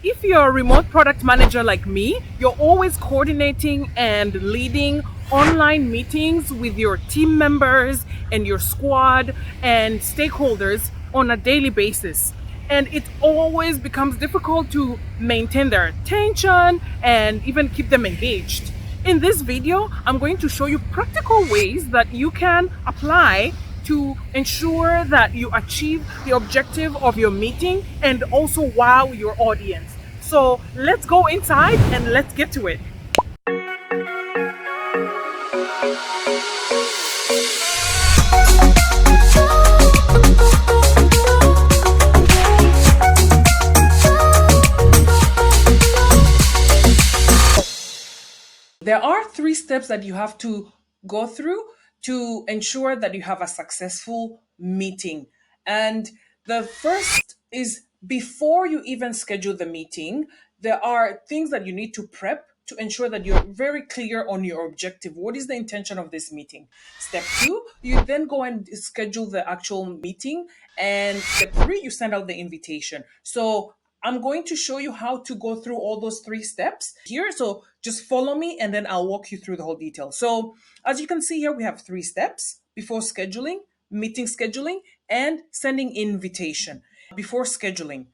If you're a remote product manager like me, you're always coordinating and leading online meetings with your team members and your squad and stakeholders on a daily basis. And it always becomes difficult to maintain their attention and even keep them engaged. In this video, I'm going to show you practical ways that you can apply to ensure that you achieve the objective of your meeting and also wow your audience. So let's go inside and let's get to it. There are three steps that you have to go through to ensure that you have a successful meeting. And the first is before you even schedule the meeting, there are things that you need to prep to ensure that you're very clear on your objective. What is the intention of this meeting? Step two, you then go and schedule the actual meeting. And step three, you send out the invitation. So I'm going to show you how to go through all those three steps here. So just follow me and then I'll walk you through the whole detail. So as you can see here, we have three steps: before scheduling, meeting scheduling, and sending invitation. Before scheduling,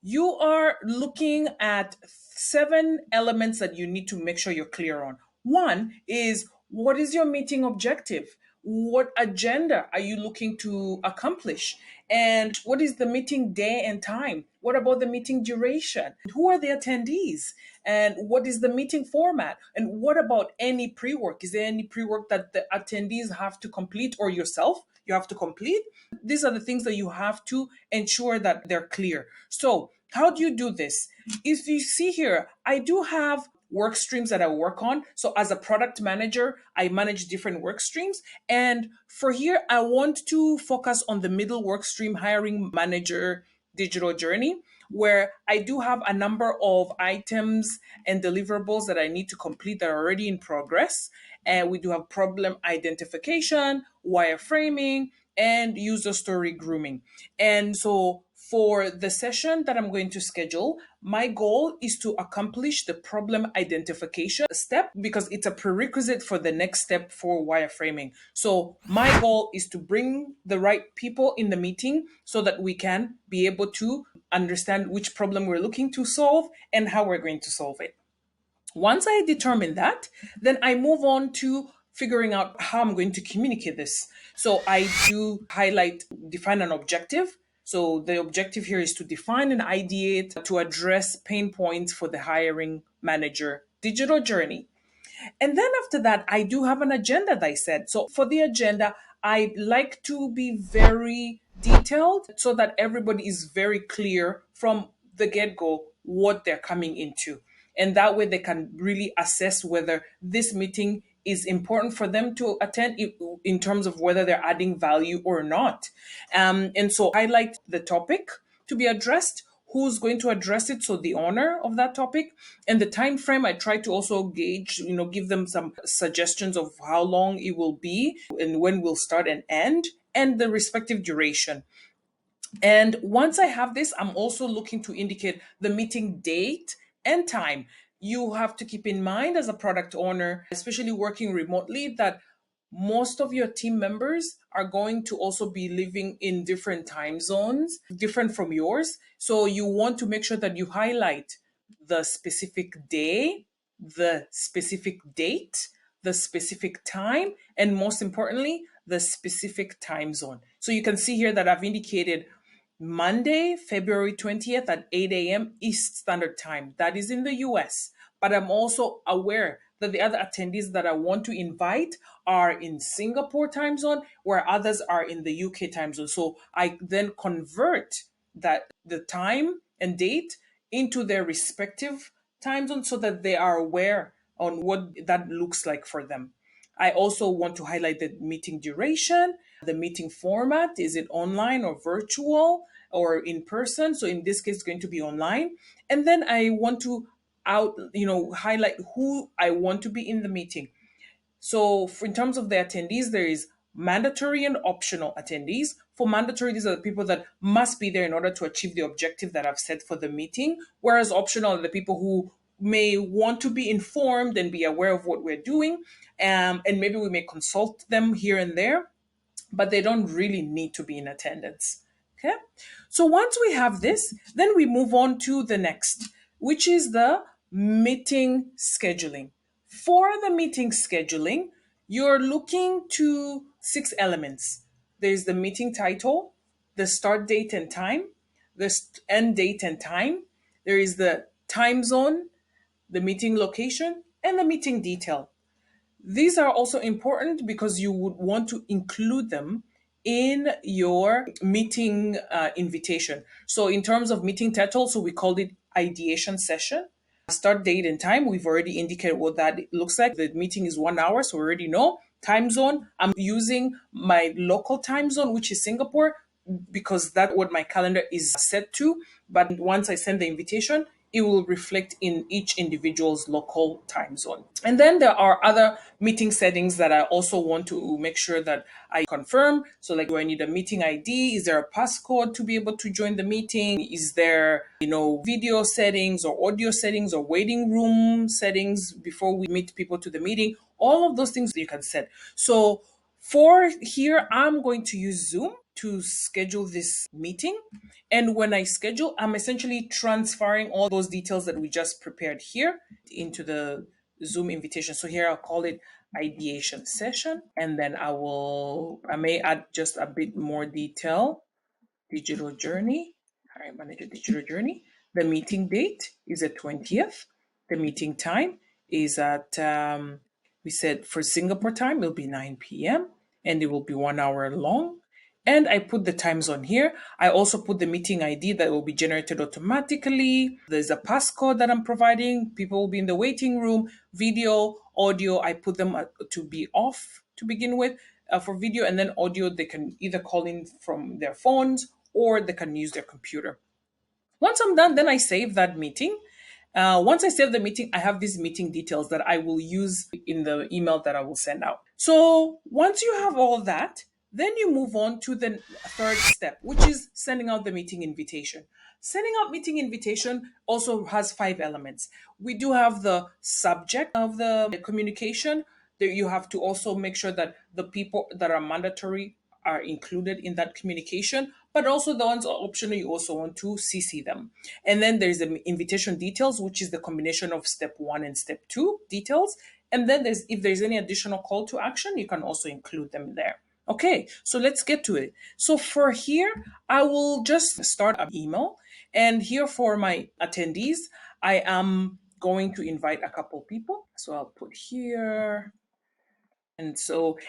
you are looking at 7 elements that you need to make sure you're clear on. One is, what is your meeting objective? What agenda are you looking to accomplish? And what is the meeting day and time? What about the meeting duration? Who are the attendees? And what is the meeting format? And what about any pre-work? Is there any pre-work that the attendees have to complete, or yourself you have to complete? These are the things that you have to ensure that they're clear. So how do you do this? If you see here, I do have work streams that I work on. So as a product manager, I manage different work streams. And for here, I want to focus on the middle work stream, hiring manager digital journey, where I do have a number of items and deliverables that I need to complete that are already in progress. And we do have problem identification, wireframing, and user story grooming. And so for the session that I'm going to schedule, my goal is to accomplish the problem identification step because it's a prerequisite for the next step for wireframing. So my goal is to bring the right people in the meeting so that we can be able to understand which problem we're looking to solve and how we're going to solve it. Once I determine that, then I move on to figuring out how I'm going to communicate this. So I do define an objective. So the objective here is to define and ideate to address pain points for the hiring manager digital journey. And then after that, I do have an agenda that I said. So for the agenda, I like to be very detailed so that everybody is very clear from the get-go what they're coming into. And that way they can really assess whether this meeting is important for them to attend in terms of whether they're adding value or not. And so I like the topic to be addressed, who's going to address it, so the owner of that topic, and the time frame. I try to also gauge, give them some suggestions of how long it will be and when we'll start and end, and the respective duration. And once I have this, I'm also looking to indicate the meeting date and time. You have to keep in mind as a product owner, especially working remotely, that most of your team members are going to also be living in different time zones, different from yours. So you want to make sure that you highlight the specific day, the specific date, the specific time, and most importantly, the specific time zone. So you can see here that I've indicated Monday, February 20th at 8 a.m. East Standard Time. That is in the US. But I'm also aware that the other attendees that I want to invite are in Singapore time zone, where others are in the UK time zone. So I then convert the time and date into their respective time zone so that they are aware on what that looks like for them. I also want to highlight the meeting duration, the meeting format. Is it online or virtual or in person? So in this case, it's going to be online. And then I want to highlight who I want to be in the meeting. So in terms of the attendees, there is mandatory and optional attendees. For mandatory, these are the people that must be there in order to achieve the objective that I've set for the meeting, whereas optional are the people who may want to be informed and be aware of what we're doing, and maybe we may consult them here and there, but they don't really need to be in attendance. Okay. So once we have this, then we move on to the next, which is the meeting scheduling. For the meeting scheduling, you're looking to 6 elements. There's the meeting title, the start date and time, the end date and time. There is the time zone, the meeting location, and the meeting detail. These are also important because you would want to include them in your meeting invitation. So, in terms of meeting title, so we called it ideation session. Start date and time, we've already indicated what that looks like. The meeting is 1 hour, so we already know. Time zone, I'm using my local time zone, which is Singapore, because that's what my calendar is set to. But once I send the invitation, it will reflect in each individual's local time zone. And then there are other meeting settings that I also want to make sure that I confirm. So like, do I need a meeting ID? Is there a passcode to be able to join the meeting? Is there, video settings or audio settings or waiting room settings before we meet people to the meeting? All of those things you can set. So for here, I'm going to use Zoom to schedule this meeting. And when I schedule, I'm essentially transferring all those details that we just prepared here into the Zoom invitation. So here I'll call it ideation session. And then I may add just a bit more detail. Digital journey, hiring manager digital journey. The meeting date is the 20th. The meeting time is at, we said for Singapore time, it'll be 9 p.m. and it will be 1 hour long. And I put the time zone here. I also put the meeting ID that will be generated automatically. There's a passcode that I'm providing. People will be in the waiting room. Video, audio, I put them to be off to begin with for video, and then audio, they can either call in from their phones or they can use their computer. Once I'm done, then I save that meeting. Once I save the meeting, I have these meeting details that I will use in the email that I will send out. So once you have all that, then you move on to the third step, which is sending out the meeting invitation. Sending out meeting invitation also has 5 elements. We do have the subject of the communication. There you have to also make sure that the people that are mandatory are included in that communication, but also the ones optional, you also want to CC them. And then there's the invitation details, which is the combination of step 1 and step 2 details. And then if there's any additional call to action, you can also include them there. Okay, so let's get to it. So for here, I will just start an email. And here for my attendees, I am going to invite a couple people. So I'll put here. And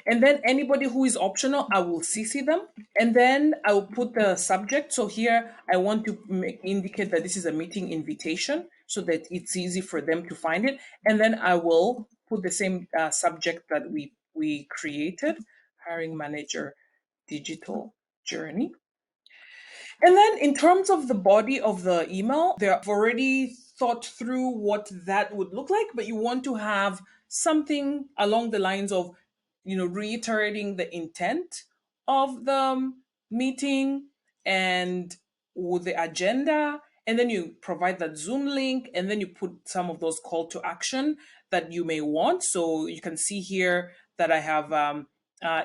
then anybody who is optional, I will CC them. And then I will put the subject. So here I want to indicate that this is a meeting invitation so that it's easy for them to find it. And then I will put the same subject that we created, hiring manager digital journey. And then in terms of the body of the email, they've already thought through what that would look like, but you want to have something along the lines of, reiterating the intent of the meeting and with the agenda. And then you provide that Zoom link, and then you put some of those call to action that you may want. So you can see here that I have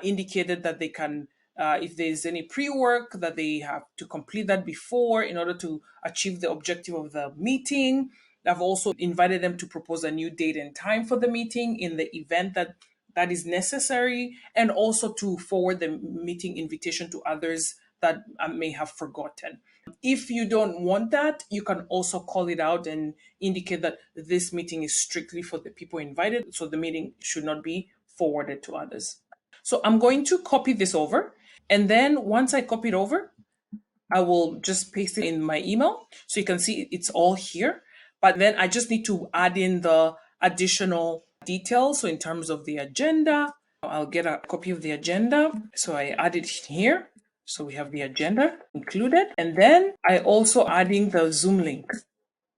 indicated that they can, if there's any pre-work, that they have to complete that before in order to achieve the objective of the meeting. I've also invited them to propose a new date and time for the meeting in the event that is necessary, and also to forward the meeting invitation to others that I may have forgotten. If you don't want that, you can also call it out and indicate that this meeting is strictly for the people invited, so the meeting should not be forwarded to others. So I'm going to copy this over, and then once I copy it over, I will just paste it in my email so you can see it's all here. But then I just need to add in the additional details. So in terms of the agenda, I'll get a copy of the agenda. So I add it here. So we have the agenda included. And then I also adding the Zoom link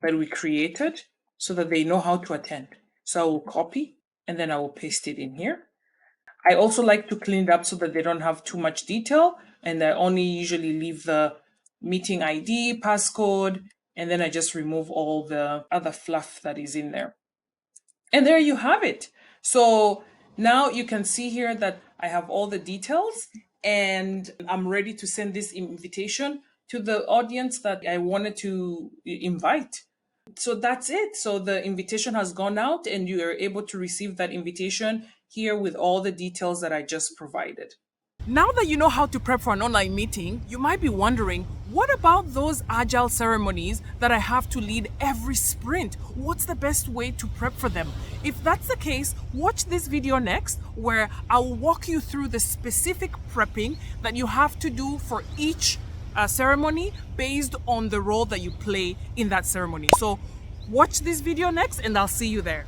that we created so that they know how to attend. So I will copy and then I will paste it in here. I also like to clean it up so that they don't have too much detail, and I only usually leave the meeting ID, passcode, and then I just remove all the other fluff that is in there. And there you have it. So now you can see here that I have all the details and I'm ready to send this invitation to the audience that I wanted to invite. So that's it. So the invitation has gone out and you are able to receive that invitation here with all the details that I just provided. Now that you know how to prep for an online meeting, you might be wondering, what about those agile ceremonies that I have to lead every sprint? What's the best way to prep for them? If that's the case, watch this video next where I'll walk you through the specific prepping that you have to do for each ceremony based on the role that you play in that ceremony. So watch this video next and I'll see you there.